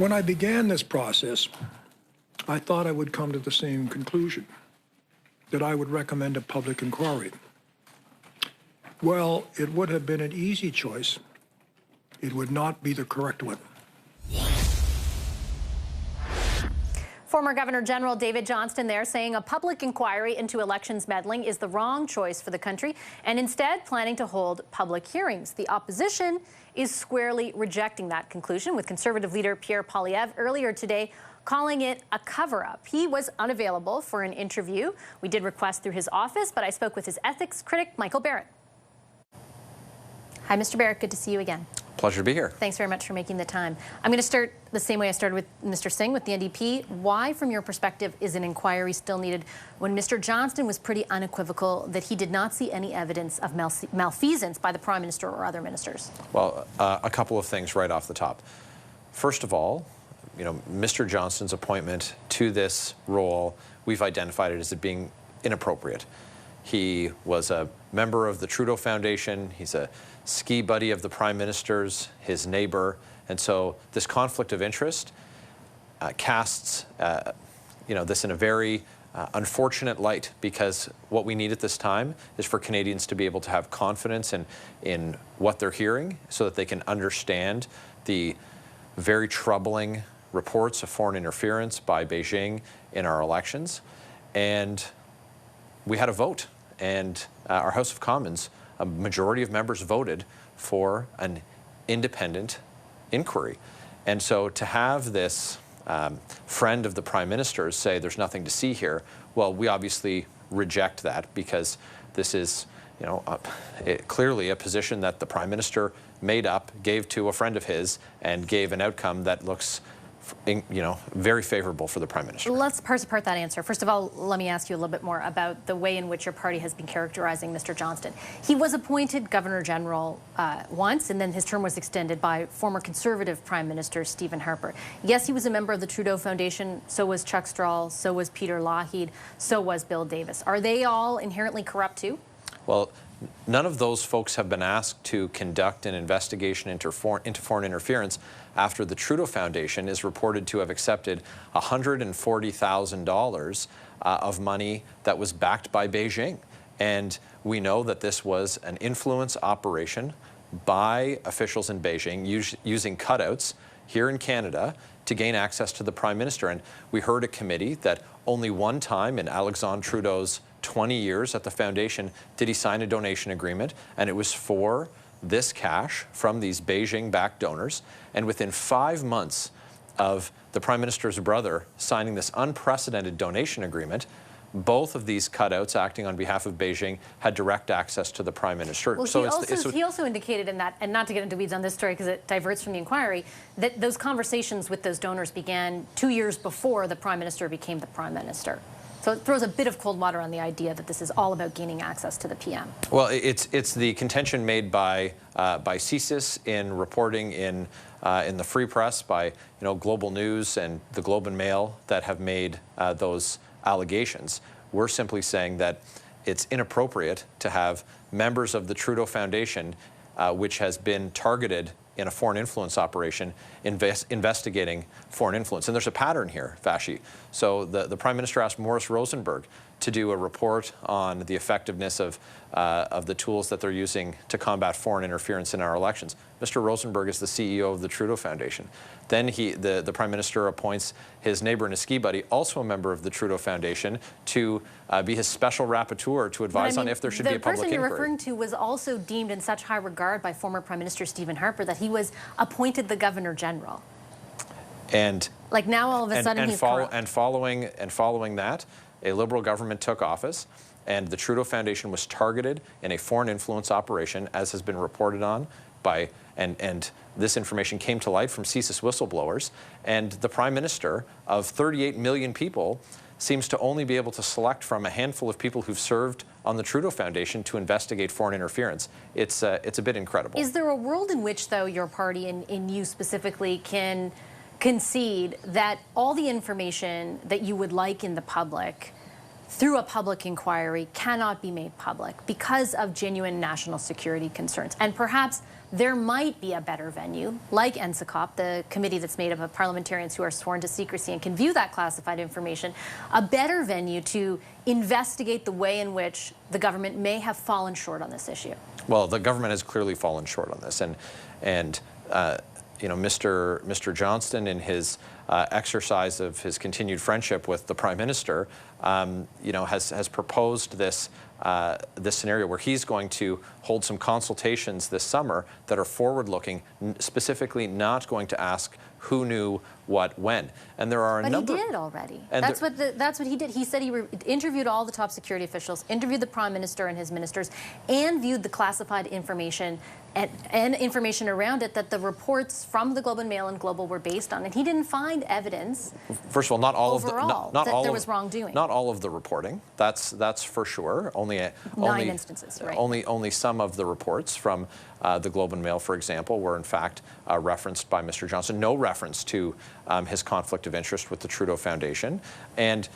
When I began this process, I thought I would come to the same conclusion, that I would recommend a public inquiry. Well, it would have been an easy choice. It would not be the correct one. Former Governor General David Johnston there saying a public inquiry into elections meddling is the wrong choice for the country and instead planning to hold public hearings. The opposition is squarely rejecting that conclusion, with Conservative leader Pierre Poilievre earlier today calling it a cover-up. He was unavailable for an interview. We did request through his office, but I spoke with his ethics critic Michael Barrett. Hi, Mr. Barrett. Good to see you again. Pleasure to be here. Thanks very much for making the time. I'm going to start the same way I started with Mr. Singh, with the NDP. Why, from your perspective, is an inquiry still needed when Mr. Johnston was pretty unequivocal that he did not see any evidence of malfeasance by the Prime Minister or other ministers? Well, a couple of things right off the top. First of all, Mr. Johnston's appointment to this role, we've identified it as it being inappropriate. He was a member of the Trudeau Foundation. He's a ski buddy of the Prime Minister's, his neighbor. And so this conflict of interest casts this in a very unfortunate light, because what we need at this time is for Canadians to be able to have confidence in what they're hearing so that they can understand the very troubling reports of foreign interference by Beijing in our elections. And we had a vote, and our House of Commons, a majority of members voted for an independent inquiry. And so to have this friend of the Prime Minister's say there's nothing to see here, well, we obviously reject that, because this is clearly a position that the Prime Minister made up, gave to a friend of his, and gave an outcome that looks very favorable for the Prime Minister. Let's parse apart that answer. First of all, let me ask you a little bit more about the way in which your party has been characterizing Mr. Johnston. He was appointed Governor General once, and then his term was extended by former Conservative Prime Minister Stephen Harper. Yes, he was a member of the Trudeau Foundation, so was Chuck Strahl, so was Peter Lougheed, so was Bill Davis. Are they all inherently corrupt too? Well, none of those folks have been asked to conduct an investigation into foreign interference after the Trudeau Foundation is reported to have accepted $140,000 of money that was backed by Beijing. And we know that this was an influence operation by officials in Beijing using cutouts here in Canada to gain access to the Prime Minister. And we heard a committee that only one time in Alexandre Trudeau's 20 years at the foundation did he sign a donation agreement, and it was for this cash from these Beijing-backed donors. And within 5 months of the Prime Minister's brother signing this unprecedented donation agreement, both of these cutouts acting on behalf of Beijing had direct access to the Prime Minister. Well, he also indicated in that, and not to get into weeds on this story because it diverts from the inquiry, that those conversations with those donors began 2 years before the Prime Minister became the Prime Minister. So it throws a bit of cold water on the idea that this is all about gaining access to the PM. Well, it's the contention made by CSIS in reporting in the Free Press, by Global News and the Globe and Mail that have made those allegations. We're simply saying that it's inappropriate to have members of the Trudeau Foundation, which has been targeted in a foreign influence operation, investigating foreign influence. And there's a pattern here, Vassy. So the Prime Minister asked Maurice Rosenberg to do a report on the effectiveness of the tools that they're using to combat foreign interference in our elections. Mr. Rosenberg is the CEO of the Trudeau Foundation. Then the Prime Minister appoints his neighbor and his ski buddy, also a member of the Trudeau Foundation, to be his special rapporteur to advise on if there should be a public inquiry. The person you're referring to was also deemed in such high regard by former Prime Minister Stephen Harper that he was appointed the Governor General. And like now all of a sudden he's corrupt. And following that, a Liberal government took office, and the Trudeau Foundation was targeted in a foreign influence operation, as has been reported on by, and this information came to light from CSIS whistleblowers, and the Prime Minister of 38 million people seems to only be able to select from a handful of people who've served on the Trudeau Foundation to investigate foreign interference. It's a bit incredible. Is there a world in which, though, your party and you specifically can concede that all the information that you would like in the public through a public inquiry cannot be made public because of genuine national security concerns. And perhaps there might be a better venue, like NSICOP, the committee that's made up of parliamentarians who are sworn to secrecy and can view that classified information, a better venue to investigate the way in which the government may have fallen short on this issue. Well, the government has clearly fallen short on this, and you know, Mr. Johnston, in his exercise of his continued friendship with the Prime Minister, you know, has proposed this this scenario where he's going to hold some consultations this summer that are forward-looking, specifically not going to ask who knew what when. And there are a number. But he did already. That's what he did. He said he interviewed all the top security officials, interviewed the Prime Minister and his ministers, and viewed the classified information and information around it that the reports from the Globe and Mail and Global were based on. And he didn't find evidence. First of all, not all overall, of the that there was wrongdoing. Not all of the reporting. That's for sure. Nine instances, right? Only some of the reports from the Globe and Mail, for example, were in fact referenced by Mr. Johnston. No reference to his conflict of interest with the Trudeau Foundation, and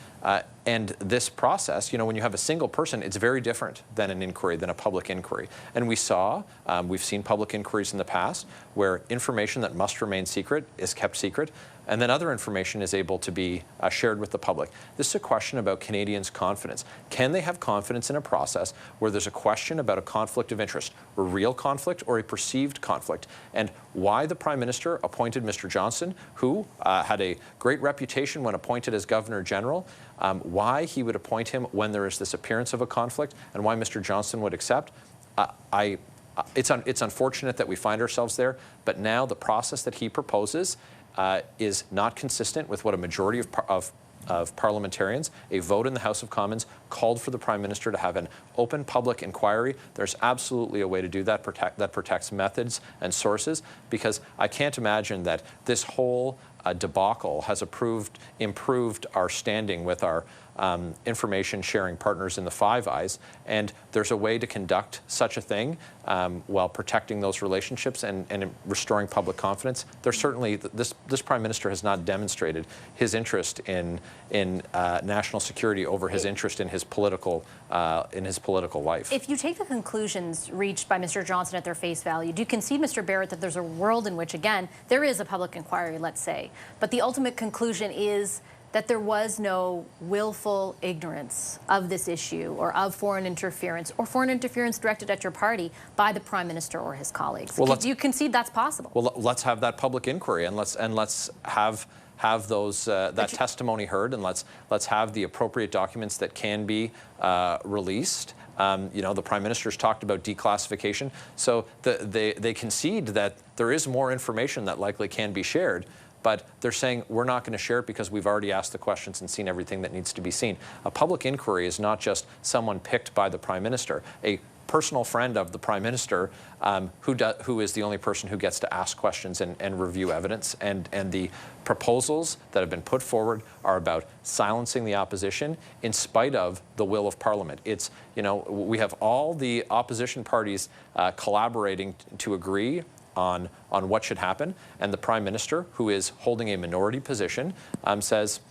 this process, you know, when you have a single person, it's very different than an inquiry, than a public inquiry. And we've seen public inquiries in the past where information that must remain secret is kept secret, and then other information is able to be shared with the public. This is a question about Canadians' confidence. Can they have confidence in a process where there's a question about a conflict of interest, a real conflict or a perceived conflict? And why the Prime Minister appointed Mr. Johnston, who had a great reputation when appointed as Governor General, why he would appoint him when there is this appearance of a conflict, and why Mr. Johnston would accept, it's unfortunate that we find ourselves there, but now the process that he proposes is not consistent with what a majority of parliamentarians, a vote in the House of Commons, called for the Prime Minister to have an open public inquiry. There's absolutely a way to do that that protects methods and sources, because I can't imagine that this whole debacle has improved our standing with our information sharing partners in the Five Eyes, and there's a way to conduct such a thing while protecting those relationships and restoring public confidence. There's certainly, this Prime Minister has not demonstrated his interest in national security over his interest in his political life. If you take the conclusions reached by Mr. Johnston at their face value, do you concede, Mr. Barrett, that there's a world in which, again, there is a public inquiry, let's say, but the ultimate conclusion is that there was no willful ignorance of this issue or of foreign interference directed at your party by the Prime Minister or his colleagues? Well, do you concede that's possible? Well, let's have that public inquiry, and let's have those that testimony heard, and let's have the appropriate documents that can be released. You know, the Prime Minister's talked about declassification, so they concede that there is more information that likely can be shared, but they're saying we're not going to share it because we've already asked the questions and seen everything that needs to be seen. A public inquiry is not just someone picked by the Prime Minister. A personal friend of the Prime Minister who is the only person who gets to ask questions and review evidence, and the proposals that have been put forward are about silencing the opposition in spite of the will of Parliament. It's, you know, we have all the opposition parties collaborating to agree on what should happen, and the Prime Minister, who is holding a minority position, says,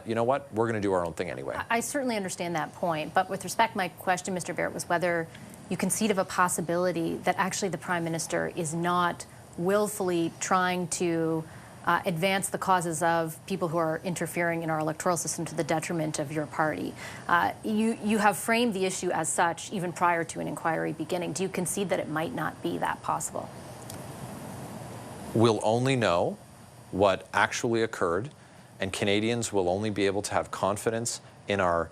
you know what, we're going to do our own thing anyway. I certainly understand that point, but with respect, my question, Mr. Barrett, was whether you concede of a possibility that actually the Prime Minister is not willfully trying to advance the causes of people who are interfering in our electoral system to the detriment of your party. You have framed the issue as such even prior to an inquiry beginning. Do you concede that it might not be that possible? We'll only know what actually occurred, and Canadians will only be able to have confidence in our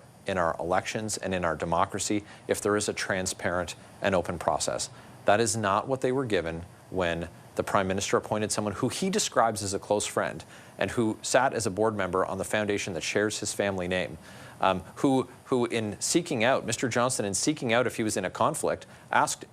elections and in our democracy if there is a transparent and open process. That is not what they were given when the Prime Minister appointed someone who he describes as a close friend and who sat as a board member on the foundation that shares his family name, who in seeking out, Mr. Johnston, in seeking out if he was in a conflict, asked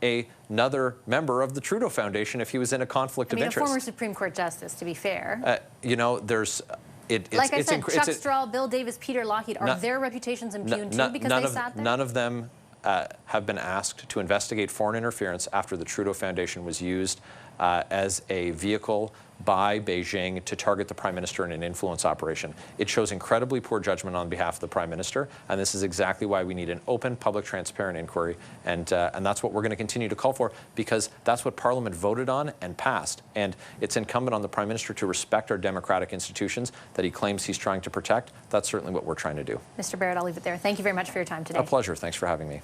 another member of the Trudeau Foundation if he was in a conflict of interest. A former Supreme Court Justice, to be fair. You know, there's... Like I said, Chuck Strahl, Bill Davis, Peter Lougheed, are their reputations impugned too because they sat there? None of them have been asked to investigate foreign interference after the Trudeau Foundation was used as a vehicle by Beijing to target the Prime Minister in an influence operation. It shows incredibly poor judgment on behalf of the Prime Minister, and this is exactly why we need an open, public, transparent inquiry, and that's what we're going to continue to call for, because that's what Parliament voted on and passed. And it's incumbent on the Prime Minister to respect our democratic institutions that he claims he's trying to protect. That's certainly what we're trying to do. Mr. Barrett, I'll leave it there. Thank you very much for your time today. A pleasure. Thanks for having me.